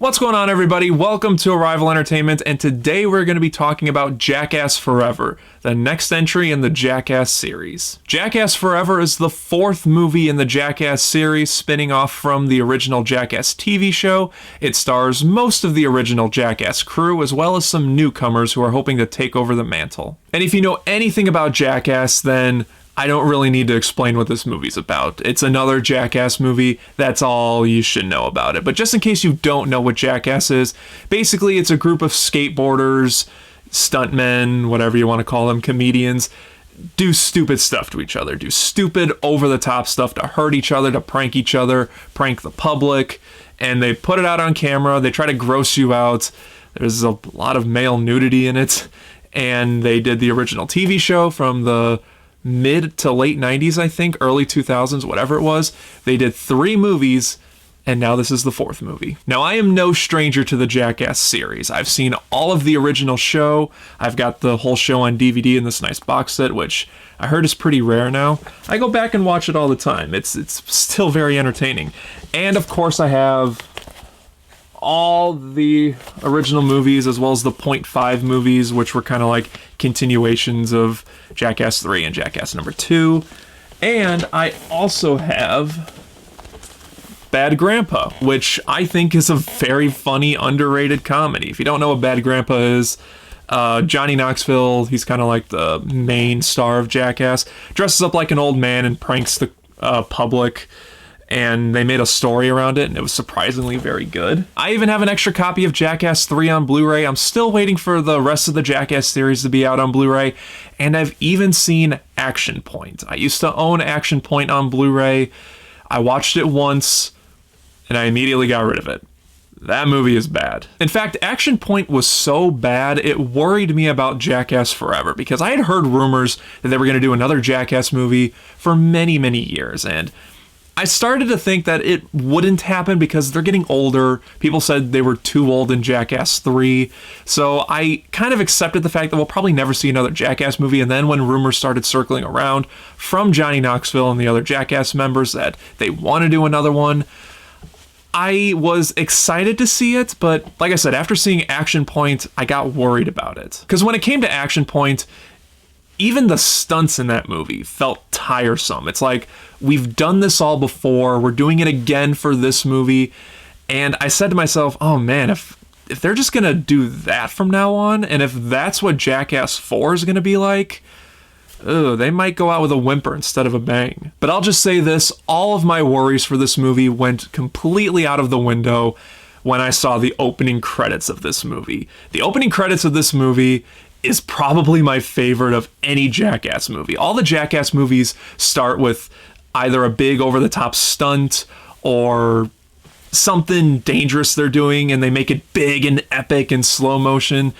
What's going on, everybody? Welcome to Arrival Entertainment, and today we're going to be talking about Jackass Forever, the next entry in the Jackass series. Jackass Forever is the fourth movie in the Jackass series, spinning off from the original Jackass TV show. It stars most of the original Jackass crew, as well as some newcomers who are hoping to take over the mantle. And if you know anything about Jackass, then I don't really need to explain what this movie's about. It's another Jackass movie. That's all you should know about it. But just in case you don't know what Jackass is, basically it's a group of skateboarders, stuntmen, whatever you want to call them, comedians, do stupid stuff to each other, do stupid over-the-top stuff to hurt each other, to prank each other, prank the public, and they put it out on camera. They try to gross you out. There's a lot of male nudity in it, and they did the original TV show from the mid to late 90s, I think, early 2000s, whatever it was. They did 3 movies, and now this is the 4th movie. Now, I am no stranger to the Jackass series. I've seen all of the original show. I've got the whole show on DVD in this nice box set, which I heard is pretty rare now. I go back and watch it all the time. It's still very entertaining. And of course, I have all the original movies as well as the .5 movies, which were kind of like continuations of Jackass 3 and Jackass number 2. And I also have Bad Grandpa, which I think is a very funny, underrated comedy. If you don't know what Bad Grandpa is, Johnny Knoxville, he's kind of like the main star of Jackass, dresses up like an old man and pranks the public. And they made a story around it, and it was surprisingly very good. I even have an extra copy of Jackass 3 on Blu-ray. I'm still waiting for the rest of the Jackass series to be out on Blu-ray, and I've even seen Action Point. I used to own Action Point on Blu-ray. I watched it once, and I immediately got rid of it. That movie is bad. In fact, Action Point was so bad, it worried me about Jackass Forever, because I had heard rumors that they were going to do another Jackass movie for many, many years, and I started to think that it wouldn't happen because they're getting older. People said they were too old in Jackass 3. So I kind of accepted the fact that we'll probably never see another Jackass movie. And then when rumors started circling around from Johnny Knoxville and the other Jackass members that they want to do another one, I was excited to see it. But like I said, after seeing Action Point, I got worried about it. Because when it came to Action Point, even the stunts in that movie felt tiresome. It's like, we've done this all before, we're doing it again for this movie, and I said to myself, oh man, if they're just gonna do that from now on, and if that's what Jackass 4 is gonna be like, they might go out with a whimper instead of a bang. But I'll just say this, all of my worries for this movie went completely out of the window when I saw the opening credits of this movie. The opening credits of this movie is probably my favorite of any Jackass movie. All the Jackass movies start with either a big over-the-top stunt or something dangerous they're doing, and they make it big and epic in slow motion.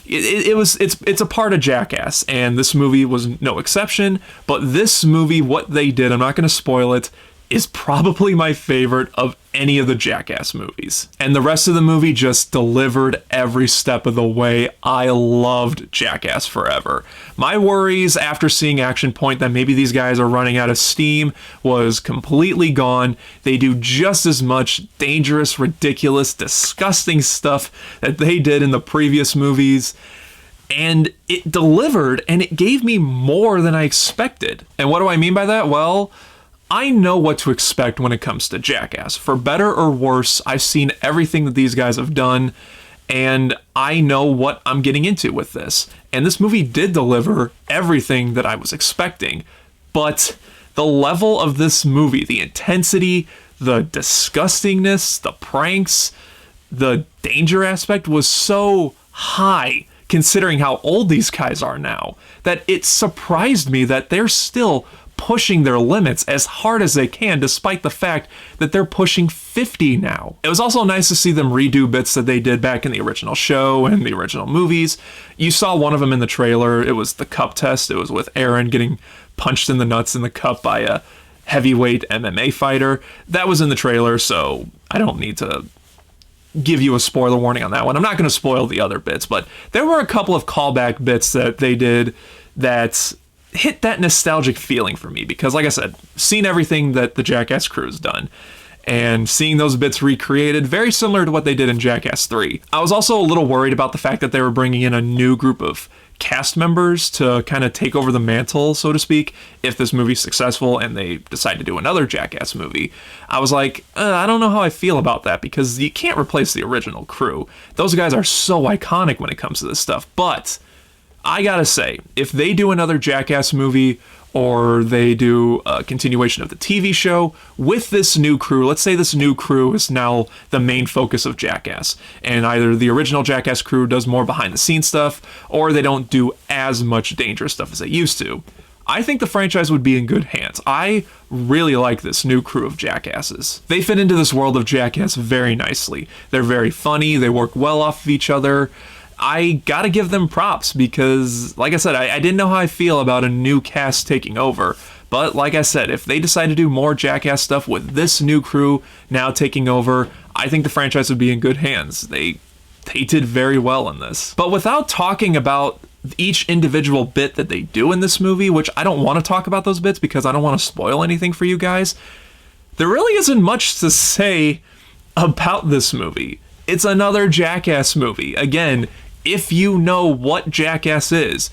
It's a part of Jackass, and this movie was no exception. But this movie, what they did, I'm not going to spoil it, is probably my favorite of any of the Jackass movies. And the rest of the movie just delivered every step of the way. I loved Jackass Forever. My worries after seeing Action Point that maybe these guys are running out of steam was completely gone. They do just as much dangerous, ridiculous, disgusting stuff that they did in the previous movies. And it delivered, and it gave me more than I expected. And what do I mean by that? Well, I know what to expect when it comes to Jackass. For better or worse, I've seen everything that these guys have done, and I know what I'm getting into with this. And this movie did deliver everything that I was expecting. But the level of this movie, the intensity, the disgustingness, the pranks, the danger aspect was so high, considering how old these guys are now, that it surprised me that they're still pushing their limits as hard as they can, despite the fact that they're pushing 50 now. It was also nice to see them redo bits that they did back in the original show and the original movies. You saw one of them in the trailer. It was the cup test. It was with Aaron getting punched in the nuts in the cup by a heavyweight MMA fighter. That was in the trailer, so I don't need to give you a spoiler warning on that one. I'm not going to spoil the other bits, but there were a couple of callback bits that they did that hit that nostalgic feeling for me because, like I said, seen everything that the Jackass crew has done. and seeing those bits recreated, very similar to what they did in Jackass 3. I was also a little worried about the fact that they were bringing in a new group of cast members to kind of take over the mantle, so to speak, if this movie's successful and they decide to do another Jackass movie. I was like, I don't know how I feel about that, because you can't replace the original crew. Those guys are so iconic when it comes to this stuff. But I gotta say, if they do another Jackass movie, or they do a continuation of the TV show with this new crew, let's say this new crew is now the main focus of Jackass, and either the original Jackass crew does more behind the scenes stuff, or they don't do as much dangerous stuff as they used to, I think the franchise would be in good hands. I really like this new crew of Jackasses. They fit into this world of Jackass very nicely. They're very funny, they work well off of each other. I gotta give them props because, like I said, I didn't know how I feel about a new cast taking over. But like I said, if they decide to do more Jackass stuff with this new crew now taking over, I think the franchise would be in good hands. They did very well in this. But without talking about each individual bit that they do in this movie, which I don't want to talk about those bits because I don't want to spoil anything for you guys, there really isn't much to say about this movie. It's another Jackass movie. Again, if you know what Jackass is,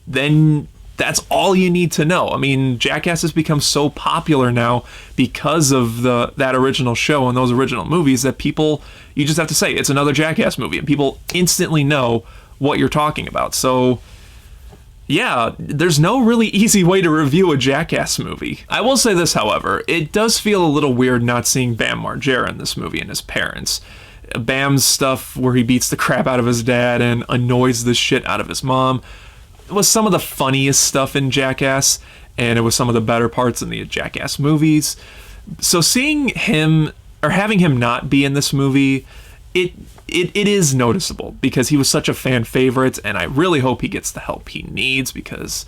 then that's all you need to know. I mean, Jackass has become so popular now because of that original show and those original movies that people, you just have to say, it's another Jackass movie, and people instantly know what you're talking about. So, yeah, there's no really easy way to review a Jackass movie. I will say this, however, it does feel a little weird not seeing Bam Margera in this movie and his parents. Bam's stuff where he beats the crap out of his dad and annoys the shit out of his mom was some of the funniest stuff in Jackass, and it was some of the better parts in the Jackass movies. So seeing him, or having him not be in this movie, it is noticeable because he was such a fan favorite, and I really hope he gets the help he needs because,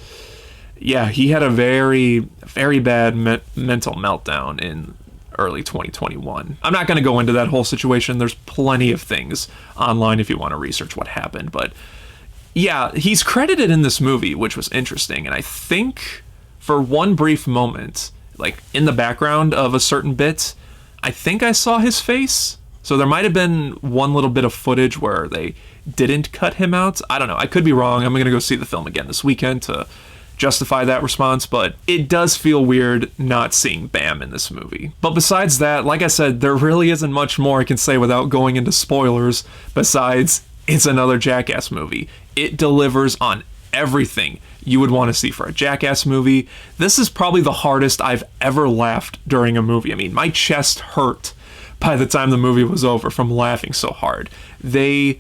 yeah, he had a very, very bad mental meltdown in early 2021. I'm not going to go into that whole situation. There's plenty of things online if you want to research what happened. But yeah, he's credited in this movie, which was interesting. And I think for one brief moment, like in the background of a certain bit, I think I saw his face. So there might have been one little bit of footage where they didn't cut him out. I don't know. I could be wrong. I'm going to go see the film again this weekend to justify that response, but it does feel weird not seeing Bam in this movie. But besides that, like I said, there really isn't much more I can say without going into spoilers, besides it's another Jackass movie. It delivers on everything you would want to see for a Jackass movie. This is probably the hardest I've ever laughed during a movie. I mean, my chest hurt by the time the movie was over from laughing so hard. They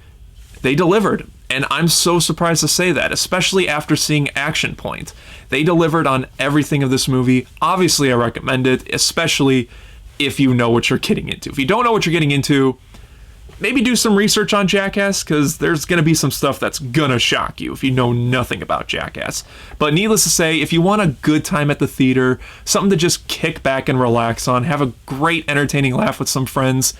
delivered. And I'm so surprised to say that, especially after seeing Action Point. They delivered on everything of this movie. Obviously, I recommend it, especially if you know what you're getting into. If you don't know what you're getting into, maybe do some research on Jackass, because there's going to be some stuff that's going to shock you if you know nothing about Jackass. But needless to say, if you want a good time at the theater, something to just kick back and relax on, have a great entertaining laugh with some friends,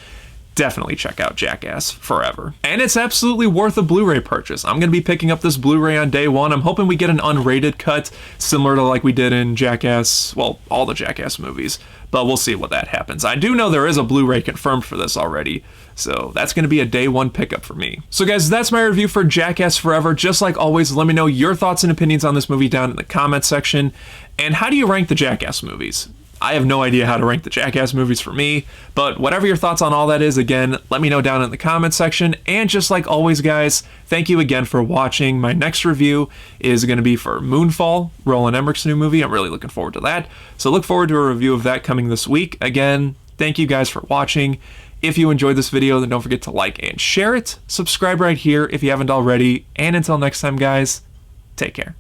definitely check out Jackass Forever. And it's absolutely worth a Blu-ray purchase. I'm going to be picking up this Blu-ray on day one. I'm hoping we get an unrated cut, similar to like we did in Jackass, well, all the Jackass movies, but we'll see what that happens. I do know there is a Blu-ray confirmed for this already, so that's going to be a day one pickup for me. So guys, that's my review for Jackass Forever. Just like always, let me know your thoughts and opinions on this movie down in the comments section. And how do you rank the Jackass movies? I have no idea how to rank the Jackass movies for me, but whatever your thoughts on all that is, again, let me know down in the comments section. And just like always, guys, thank you again for watching. My next review is going to be for Moonfall, Roland Emmerich's new movie. I'm really looking forward to that. So look forward to a review of that coming this week. Again, thank you guys for watching. If you enjoyed this video, then don't forget to like and share it. Subscribe right here if you haven't already. And until next time, guys, take care.